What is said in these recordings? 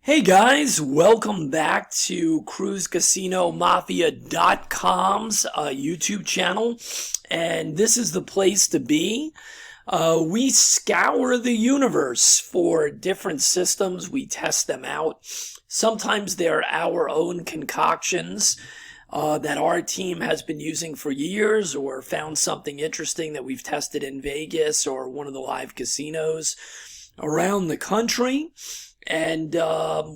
Hey guys, welcome back to CruiseCasinoMafia.com's YouTube channel, and this is the place to be. We scour the universe for different systems. We test them out. Sometimes they're our own concoctions that our team has been using for years, or found something interesting that we've tested in Vegas or one of the live casinos around the country. And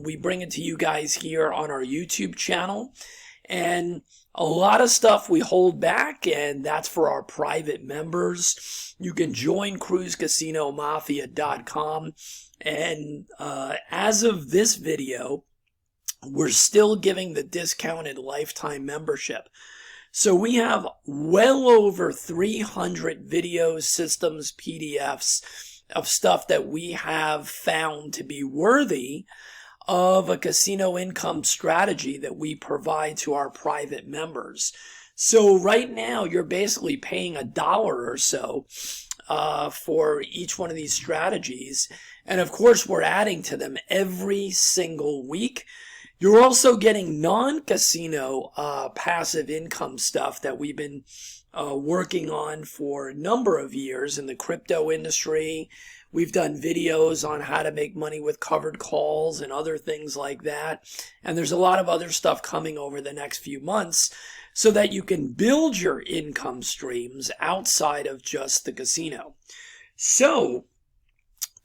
we bring it to you guys here on our YouTube channel. And a lot of stuff we hold back, and that's for our private members. You can join CruiseCasinoMafia.com. And as of this video, we're still giving the discounted lifetime membership. So we have well over 300 videos, systems, PDFs, of stuff that we have found to be worthy of a casino income strategy that we provide to our private members. So right now you're basically paying $1 or so for each one of these strategies. And of course we're adding to them every single week. You're also getting non-casino passive income stuff that we've been working on for a number of years in the crypto industry. We've done videos on how to make money with covered calls and other things like that. And there's a lot of other stuff coming over the next few months so that you can build your income streams outside of just the casino. So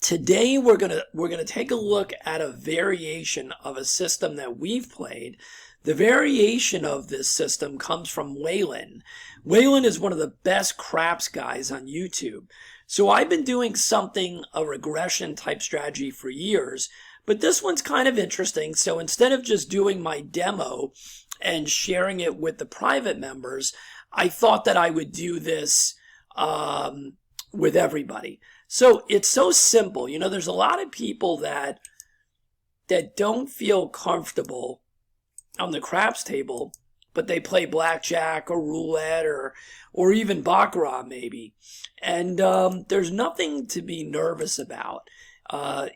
today we're gonna take a look at a variation of a system that we've played. The variation of this system comes from Waylon. Waylon is one of the best craps guys on YouTube. So I've been doing a regression type strategy for years, but this one's kind of interesting. So instead of just doing my demo and sharing it with the private members, I thought that I would do this with everybody. So it's so simple. You know, there's a lot of people that don't feel comfortable on the craps table, but they play blackjack or roulette or even baccarat maybe. And there's nothing to be nervous about.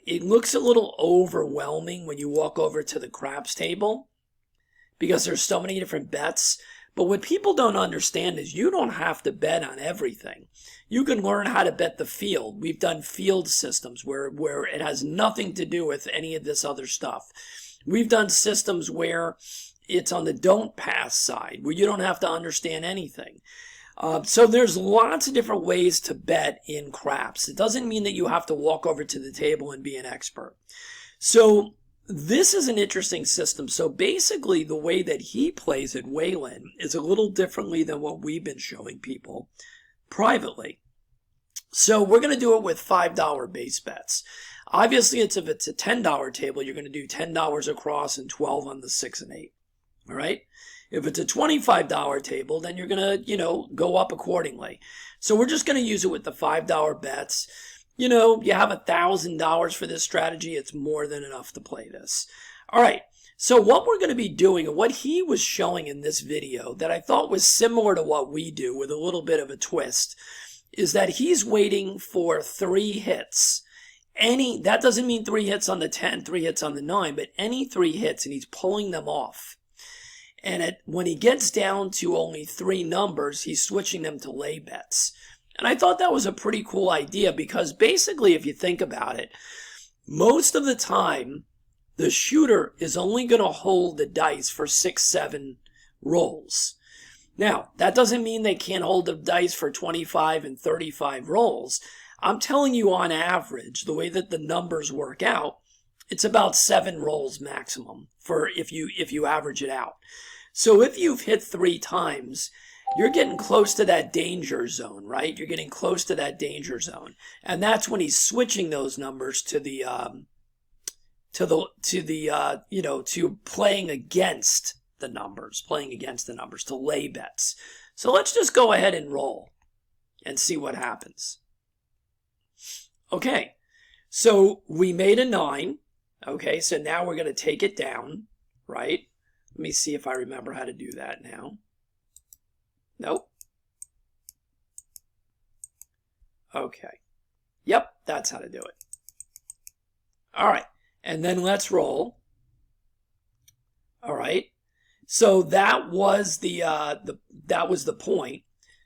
It looks a little overwhelming when you walk over to the craps table because there's so many different bets. But what people don't understand is you don't have to bet on everything. You can learn how to bet the field. We've done field systems where it has nothing to do with any of this other stuff. We've done systems where it's on the don't pass side, where you don't have to understand anything. So there's lots of different ways to bet in craps. It doesn't mean that you have to walk over to the table and be an expert. So this is an interesting system. So basically the way that he plays it, Waylon, is a little differently than what we've been showing people privately. So we're going to do it with $5 base bets. Obviously, if it's a $10 table, you're going to do $10 across and 12 on the 6 and 8. All right. If it's a $25 table, then you're going to, go up accordingly. So we're just going to use it with the $5 bets. You know, you have $1,000 for this strategy. It's more than enough to play this. All right. So what we're going to be doing, and what he was showing in this video that I thought was similar to what we do with a little bit of a twist, is that he's waiting for 3 hits. That doesn't mean 3 hits on the 10, 3 hits on the 9, but any 3 hits, and he's pulling them off. And when he gets down to only 3 numbers, he's switching them to lay bets. And I thought that was a pretty cool idea because basically, if you think about it, most of the time, the shooter is only going to hold the dice for 6, 7 rolls. Now, that doesn't mean they can't hold the dice for 25 and 35 rolls. I'm telling you on average, the way that the numbers work out, it's about 7 rolls maximum for if you average it out. So if you've hit 3 times, you're getting close to that danger zone, right? You're getting close to that danger zone. And that's when he's switching those numbers to playing against the numbers, to lay bets. So let's just go ahead and roll and see what happens. Okay, so we made a 9. Okay, so now we're going to take it down, right? Let me see if I remember how to do that now. Nope. Okay. Yep, that's how to do it. All right, and then let's roll. All right. So that was the point.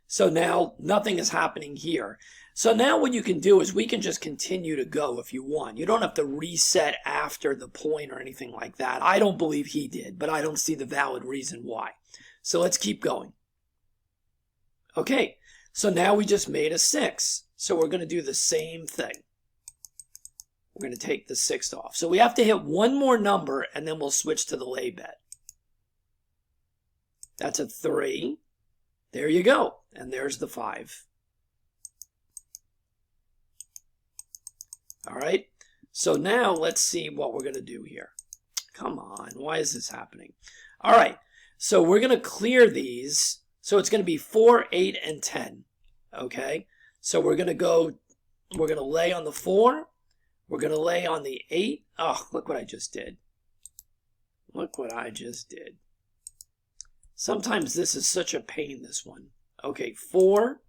So now nothing is happening here. So now what you can do is we can just continue to go if you want. You don't have to reset after the point or anything like that. I don't believe he did, but I don't see the valid reason why. So let's keep going. Okay, so now we just made a 6. So we're going to do the same thing. We're going to take the 6th off. So we have to hit one more number and then we'll switch to the lay bet. That's a 3. There you go. And there's the 5. All right. So now let's see what we're going to do here. Come on. Why is this happening? All right. So we're going to clear these. So it's going to be 4, 8, and 10. Okay. So we're going to lay on the 4. We're going to lay on the 8. Oh, look what I just did. Look what I just did. Sometimes this is such a pain, this one. Okay, 4,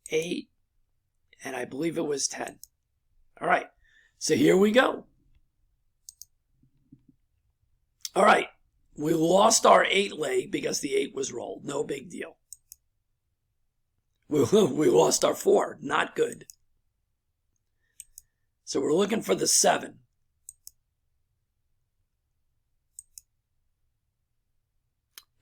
8, and I believe it was 10. All right, so here we go. All right, we lost our 8 lay because the 8 was rolled. No big deal. We lost our 4. Not good. So we're looking for the 7.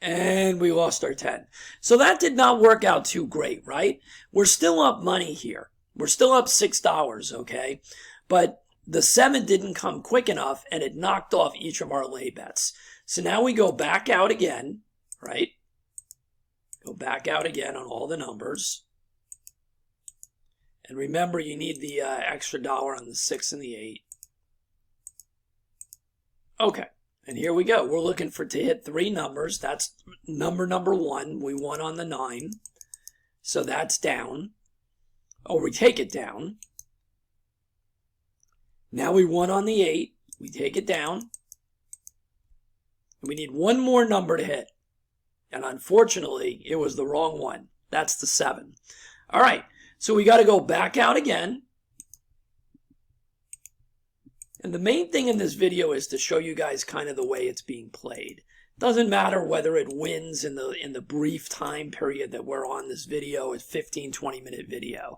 And we lost our 10. So that did not work out too great, right? We're still up money here. We're still up $6, okay? But the 7 didn't come quick enough, and it knocked off each of our lay bets. So now we go back out again, right? Go back out again on all the numbers. And remember, you need the extra dollar on the 6 and the 8. Okay. And here we go. We're looking to hit 3 numbers. That's number 1. We won on the 9. So that's down. Oh, we take it down. Now we won on the 8. We take it down. And we need one more number to hit. And unfortunately, it was the wrong one. That's the 7. All right. So we got to go back out again. And the main thing in this video is to show you guys kind of the way it's being played. Doesn't matter whether it wins in the brief time period that we're on this video, a 15-20 minute video.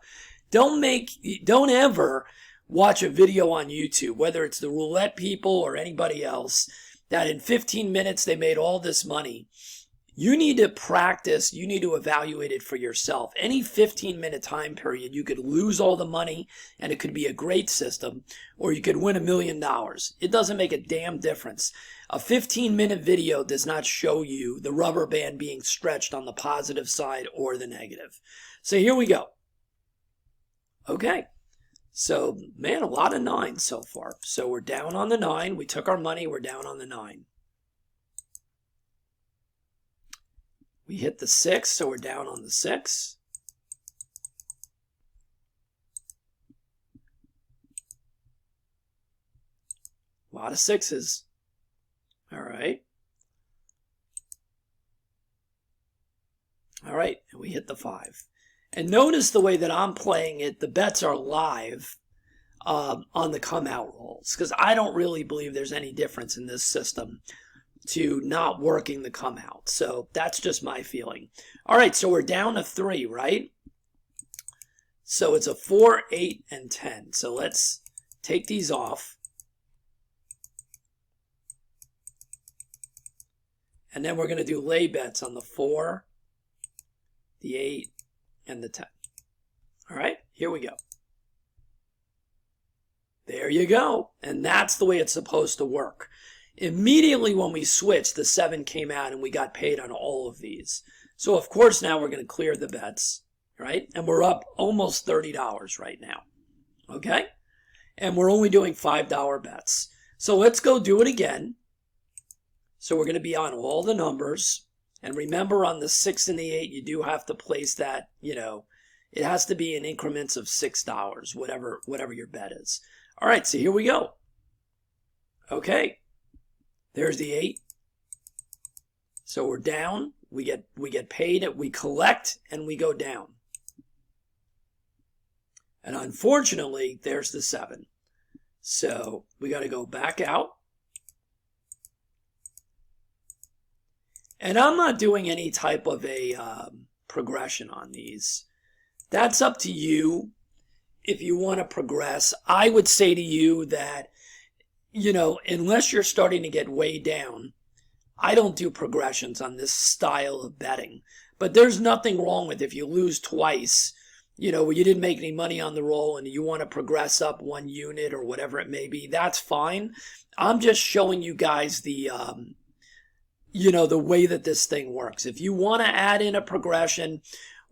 Don't ever watch a video on YouTube, whether it's the roulette people or anybody else, that in 15 minutes they made all this money. You need to practice, you need to evaluate it for yourself. Any 15-minute time period, you could lose all the money and it could be a great system, or you could win $1 million. It doesn't make a damn difference. A 15-minute video does not show you the rubber band being stretched on the positive side or the negative. So here we go. Okay. So, man, a lot of 9s so far. So we're down on the 9. We took our money. We're down on the 9. We hit the 6, so we're down on the 6. A lot of 6s. All right. All right, and we hit the 5. And notice the way that I'm playing it, the bets are live on the come out rolls, because I don't really believe there's any difference in this system to not working the come out. So that's just my feeling. All right, so we're down to 3, right? So it's a 4, 8, and 10. So let's take these off. And then we're going to do lay bets on the 4, the 8, and the 10. All right, here we go. There you go. And that's the way it's supposed to work. Immediately when we switched, the 7 came out and we got paid on all of these. So of course now we're going to clear the bets, right? And we're up almost $30 right now, okay? And we're only doing $5 bets. So let's go do it again. So we're going to be on all the numbers. And remember, on the 6 and the 8, you do have to place that, it has to be in increments of $6, whatever your bet is. All right, so here we go. Okay. There's the 8. So we're down. We get paid. We collect and we go down. And unfortunately, there's the 7. So we got to go back out. And I'm not doing any type of a progression on these. That's up to you. If you want to progress, I would say to you that, unless you're starting to get way down, I don't do progressions on this style of betting. But there's nothing wrong with if you lose twice, you didn't make any money on the roll and you want to progress up 1 unit or whatever it may be, that's fine. I'm just showing you guys the way that this thing works. If you want to add in a progression,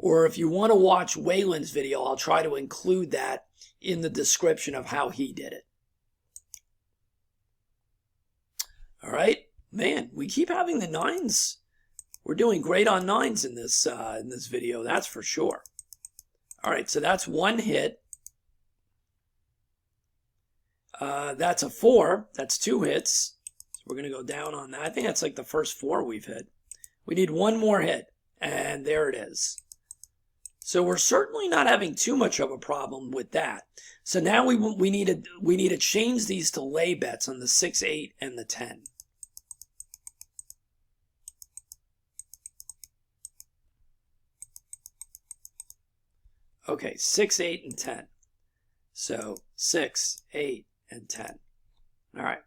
or if you want to watch Waylon's video, I'll try to include that in the description of how he did it. All right, man, we keep having the 9s. We're doing great on 9s in this video, that's for sure. All right, so that's 1 hit. That's a 4. That's 2 hits. So we're going to go down on that. I think that's like the first 4 we've hit. We need 1 more hit, and there it is. So we're certainly not having too much of a problem with that. So now we need to change these to lay bets on the 6, 8, and the 10. Okay, 6, 8, and 10. So 6, 8, and 10. All right.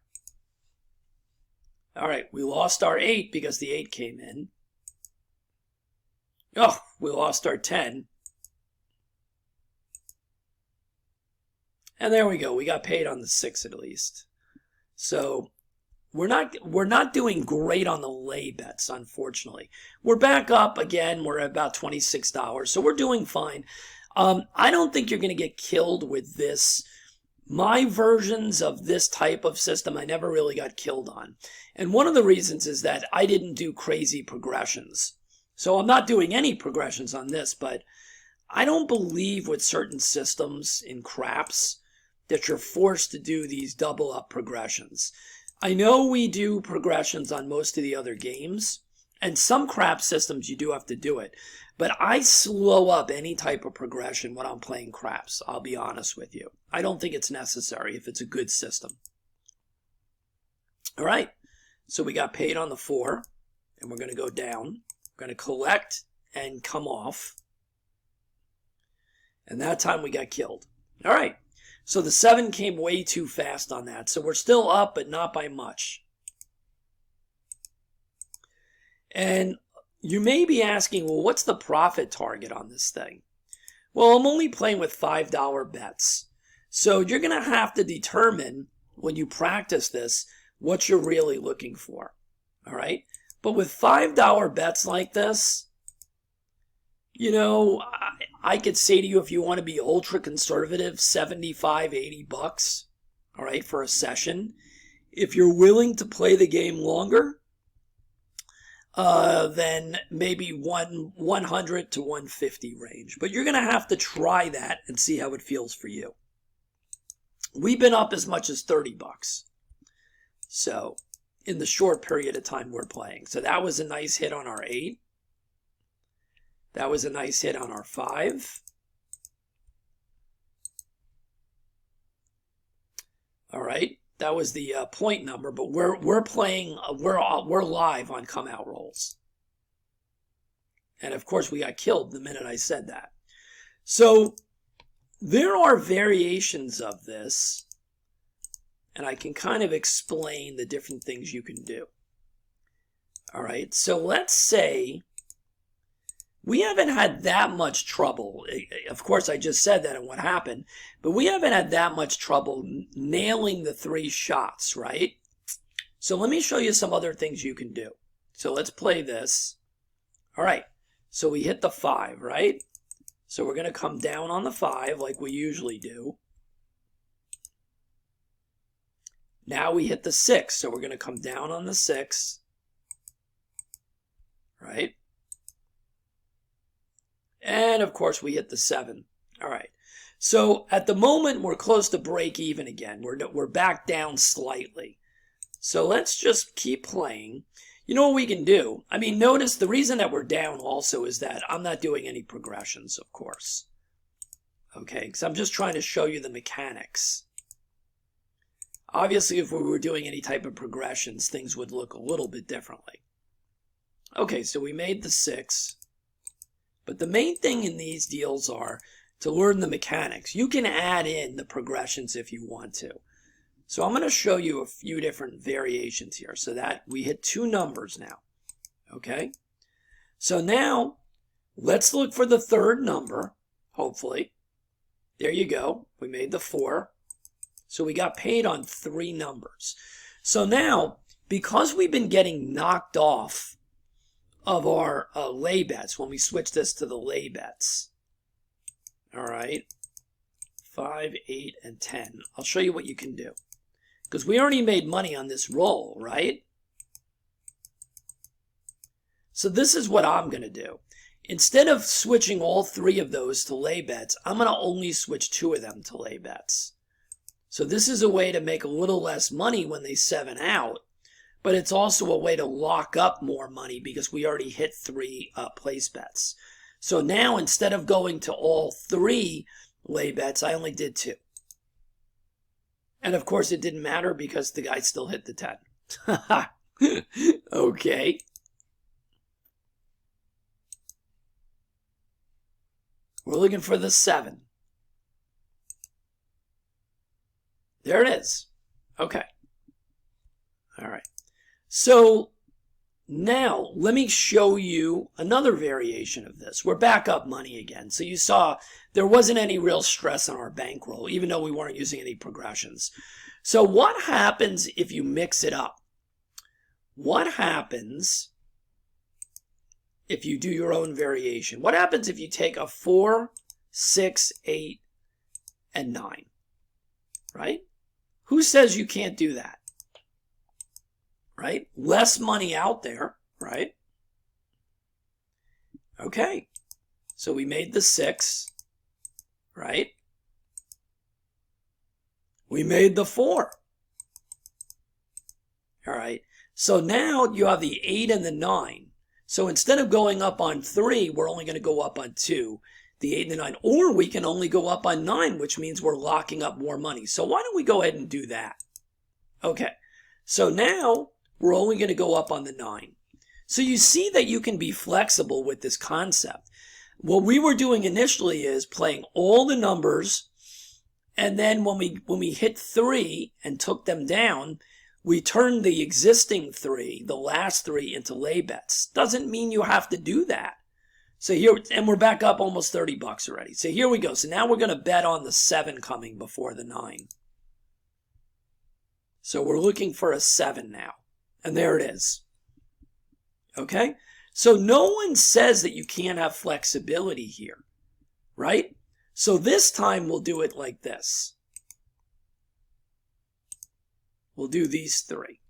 All right, we lost our 8 because the 8 came in. Oh, we lost our 10. And there we go. We got paid on the 6 at least. So we're not doing great on the lay bets, unfortunately. We're back up again. We're at about $26, so we're doing fine. I don't think you're going to get killed with this. My versions of this type of system, I never really got killed on. And one of the reasons is that I didn't do crazy progressions. So I'm not doing any progressions on this, but I don't believe with certain systems in craps that you're forced to do these double up progressions. I know we do progressions on most of the other games, and some crap systems you do have to do it. But I slow up any type of progression when I'm playing craps, I'll be honest with you. I don't think it's necessary if it's a good system. All right, so we got paid on the 4, and we're going to go down. We're going to collect and come off. And that time we got killed. All right, so the 7 came way too fast on that. So we're still up, but not by much. And you may be asking, well, what's the profit target on this thing? Well, I'm only playing with $5 bets. So you're going to have to determine when you practice this what you're really looking for. All right? But with $5 bets like this, I could say to you, if you want to be ultra conservative, $75, $80, all right, for a session. If you're willing to play the game longer, then maybe 100 to 150 range. But you're going to have to try that and see how it feels for you. We've been up as much as $30. So in the short period of time we're playing. So that was a nice hit on our 8. That was a nice hit on our 5. All right. That was the point number, but we're playing, we're live on come out rolls. And of course we got killed the minute I said that. So there are variations of this, and I can kind of explain the different things you can do. All right, so let's say we haven't had that much trouble. Of course, I just said that and what happened, but we haven't had that much trouble nailing the 3 shots, right? So let me show you some other things you can do. So let's play this. All right, so we hit the 5, right? So we're going to come down on the 5 like we usually do. Now we hit the 6, so we're going to come down on the 6, right? And of course we hit the 7. All right. So at the moment we're close to break even again. We're back down slightly. So let's just keep playing. You know what we can do? I mean, notice the reason that we're down also is that I'm not doing any progressions, of course. Okay, because I'm just trying to show you the mechanics. Obviously, if we were doing any type of progressions, things would look a little bit differently. Okay, so we made the 6. But the main thing in these deals are to learn the mechanics. You can add in the progressions if you want to. So I'm going to show you a few different variations here so that we hit 2 numbers now. Okay? So now, let's look for the third number, hopefully. There you go. We made the 4. So we got paid on 3 numbers. So now, because we've been getting knocked off of our lay bets when we switch this to the lay bets. All right. 5, 8, and 10. I'll show you what you can do. Because we already made money on this roll, right? So this is what I'm going to do. Instead of switching all 3 of those to lay bets, I'm going to only switch 2 of them to lay bets. So this is a way to make a little less money when they 7 out, but it's also a way to lock up more money because we already hit 3 place bets. So now instead of going to all 3 lay bets, I only did 2. And of course it didn't matter because the guy still hit the 10. Okay. We're looking for the 7. There it is. Okay. All right. So now let me show you another variation of this. We're back up money again. So you saw there wasn't any real stress on our bankroll, even though we weren't using any progressions. So what happens if you mix it up? What happens if you do your own variation? What happens if you take a 4, 6, 8, and 9? Right? Who says you can't do that? Right? Less money out there, right? Okay. So we made the 6, right? We made the 4. All right. So now you have the 8 and the 9. So instead of going up on 3, we're only going to go up on 2, the 8 and the 9. Or we can only go up on 9, which means we're locking up more money. So why don't we go ahead and do that? Okay. So now we're only going to go up on the 9. So you see that you can be flexible with this concept. What we were doing initially is playing all the numbers, and then when we hit 3 and took them down, we turned the existing 3, the last 3, into lay bets. Doesn't mean you have to do that. So here, and we're back up almost $30 already. So here we go. So now we're going to bet on the 7 coming before the 9. So we're looking for a 7 now. And there it is. Okay? So no one says that you can't have flexibility here, right? So this time we'll do it like this. We'll do these 3.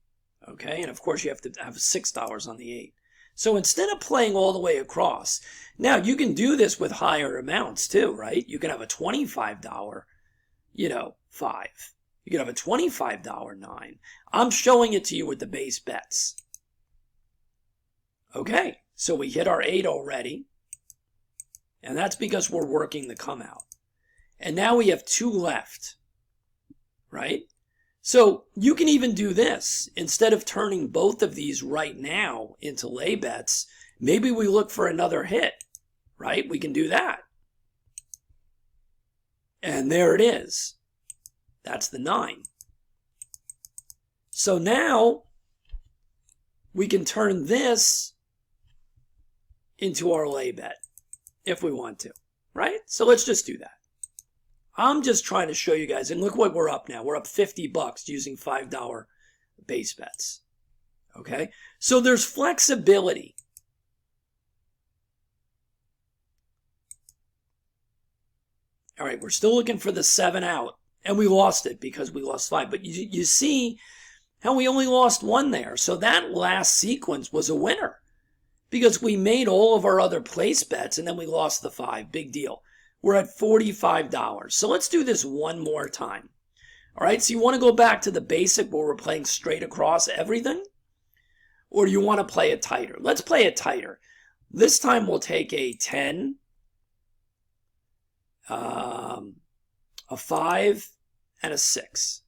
Okay? And of course you have to have $6 on the 8. So instead of playing all the way across, now you can do this with higher amounts too, right? You can have a $25, 5. You can have a $25 9. I'm showing it to you with the base bets. Okay, so we hit our 8 already. And that's because we're working the come out. And now we have 2 left, right? So you can even do this. Instead of turning both of these right now into lay bets, maybe we look for another hit, right? We can do that. And there it is. That's the 9. So now we can turn this into our lay bet if we want to, right? So let's just do that. I'm just trying to show you guys, and look what we're up now. We're up $50 using $5 base bets. Okay? So there's flexibility. All right, we're still looking for the 7 out. And we lost it because we lost 5. But you see how we only lost 1 there. So that last sequence was a winner. Because we made all of our other place bets and then we lost the 5. Big deal. We're at $45. So let's do this one more time. All right, so you want to go back to the basic where we're playing straight across everything? Or do you want to play it tighter? Let's play it tighter. This time we'll take a 10, a 5, and a 6.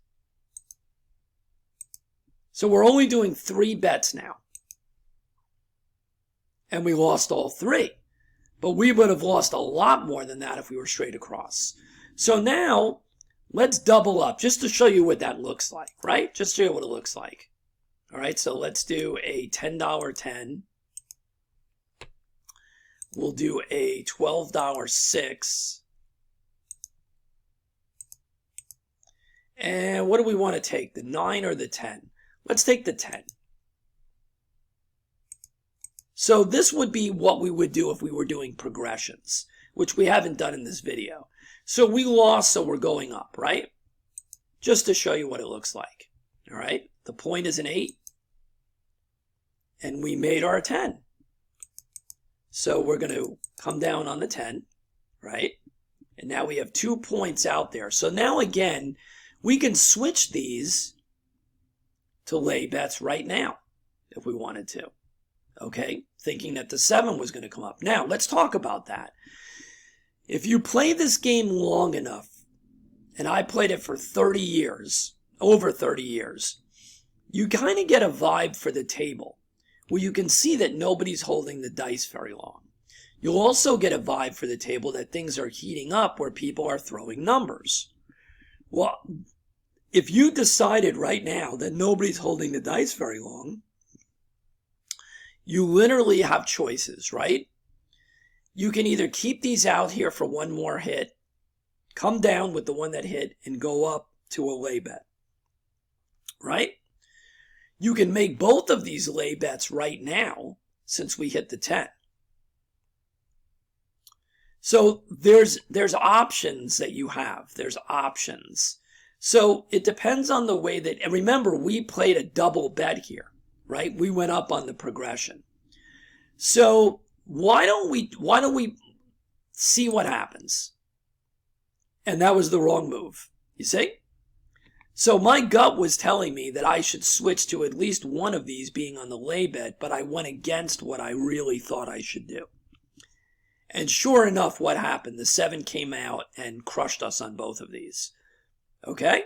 So we're only doing 3 bets now. and we lost all three. But we would have lost a lot more than that if we were straight across. So now, let's double up just to show you what that looks like, right? Just to show you what it looks like. All right, so let's do a $10 10. We'll do a $12 6. And what do we want to take, the 9 or the 10? Let's take the 10. So this would be what we would do if we were doing progressions, which we haven't done in this video. So we lost, so we're going up, right? Just to show you what it looks like. All right, the point is an 8, and we made our 10. So we're going to come down on the 10, right? And now we have 2 points out there. So now again, we can switch these to lay bets right now if we wanted to. Okay, thinking that the 7 was going to come up. Now, let's talk about that. If you play this game long enough, and I played it for 30 years, over 30 years, you kind of get a vibe for the table, where you can see that nobody's holding the dice very long. You'll also get a vibe for the table that things are heating up, where people are throwing numbers. Well, if you decided right now that nobody's holding the dice very long, you literally have choices, right? You can either keep these out here for one more hit, come down with the one that hit, and go up to a lay bet, right? You can make both of these lay bets right now since we hit the 10. So there's options that you have. There's options. So it depends on the way that, and remember, we played a double bet here. Right? We went up on the progression. So why don't we see what happens? And that was the wrong move. You see? So my gut was telling me that I should switch to at least one of these being on the lay bet, but I went against what I really thought I should do. And sure enough, what happened? The 7 came out and crushed us on both of these. Okay?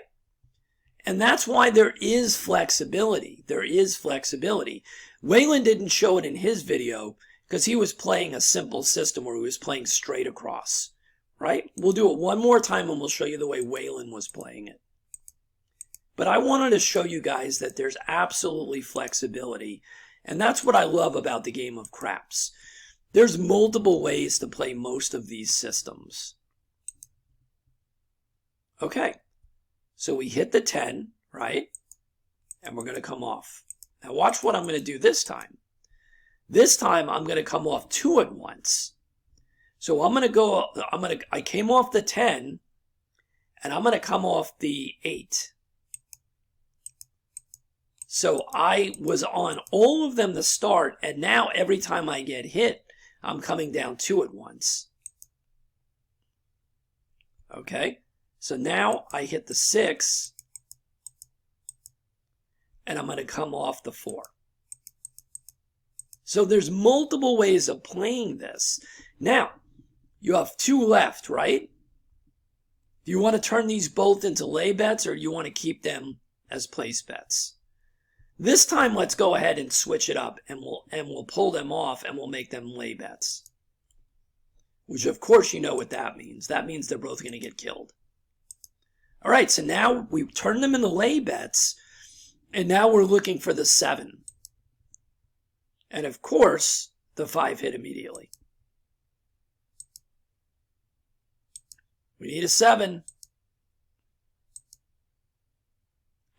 And that's why there is flexibility. There is flexibility. Waylon didn't show it in his video because he was playing a simple system where he was playing straight across, right? We'll do it one more time and we'll show you the way Waylon was playing it. But I wanted to show you guys that there's absolutely flexibility. And that's what I love about the game of craps. There's multiple ways to play most of these systems. Okay. So we hit the 10, right? And we're going to come off. Now watch what I'm going to do this time. This time I'm going to come off 2 at once. So I came off the 10 and I'm going to come off the 8. So I was on all of them to start, and now every time I get hit, I'm coming down 2 at once. Okay? So now I hit the 6, and I'm going to come off the 4. So there's multiple ways of playing this. Now, you have 2 left, right? Do you want to turn these both into lay bets, or you want to keep them as place bets? This time, let's go ahead and switch it up, and we'll pull them off, and we'll make them lay bets. Which, of course, you know what that means. That means they're both going to get killed. All right, so now we turn them into lay bets, and now we're looking for the 7. And of course, the 5 hit immediately. We need a 7.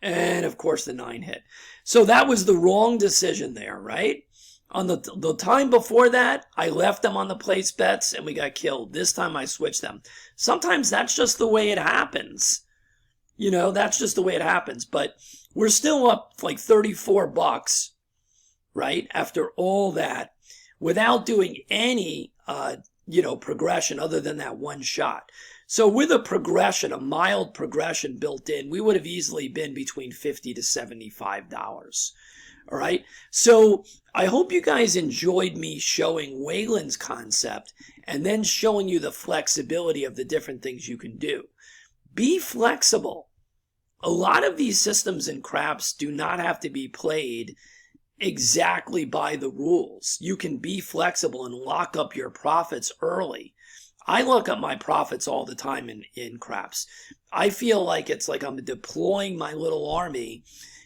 And of course, the 9 hit. So that was the wrong decision there, right? On the time before that, I left them on the place bets and we got killed. This time I switched them. Sometimes that's just the way it happens. You know, that's just the way it happens. But we're still up like $34, right? After all that, without doing any, progression other than that one shot. So with a progression, a mild progression built in, we would have easily been between $50 to $75. All right. So I hope you guys enjoyed me showing Waylon's concept and then showing you the flexibility of the different things you can do. Be flexible. A lot of these systems in craps do not have to be played exactly by the rules. You can be flexible and lock up your profits early. I look up my profits all the time in craps. I feel like it's like I'm deploying my little army,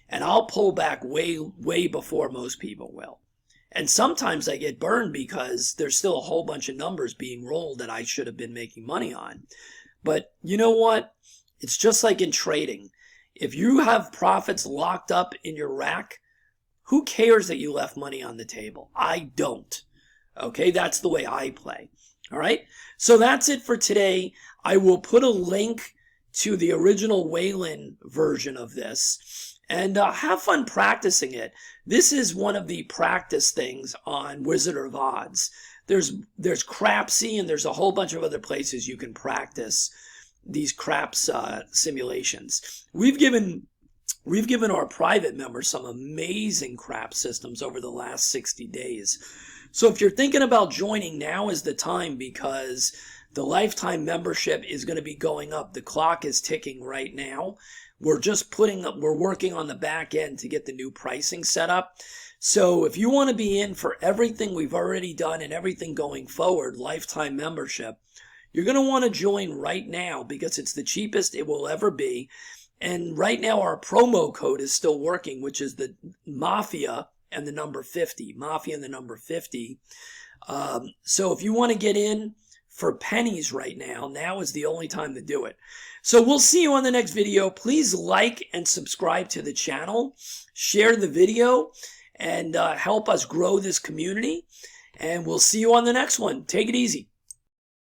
and I'll pull back way before most people will. And sometimes I get burned because there's still a whole bunch of numbers being rolled that I should have been making money on. But you know what? It's just like in trading. If you have profits locked up in your rack, who cares that you left money on the table? I don't. Okay, that's the way I play. All right, so that's it for today. I will put a link to the original Waylon version of this, and have fun practicing it. This is one of the practice things on Wizard of Odds. There's Crapsy, and there's a whole bunch of other places you can practice these craps simulations. We've given our private members some amazing crap systems over the last 60 days. So if you're thinking about joining, now is the time, because the lifetime membership is going to be going up. The clock is ticking right now. We're working on the back end to get the new pricing set up. So if you want to be in for everything we've already done and everything going forward, lifetime membership, you're going to want to join right now, because it's the cheapest it will ever be. And right now our promo code is still working, which is the Mafia and the number 50. Mafia and the number 50. So if you want to get in for pennies right now, now is the only time to do it. So we'll see you on the next video. Please like and subscribe to the channel. Share the video and help us grow this community. And we'll see you on the next one. Take it easy.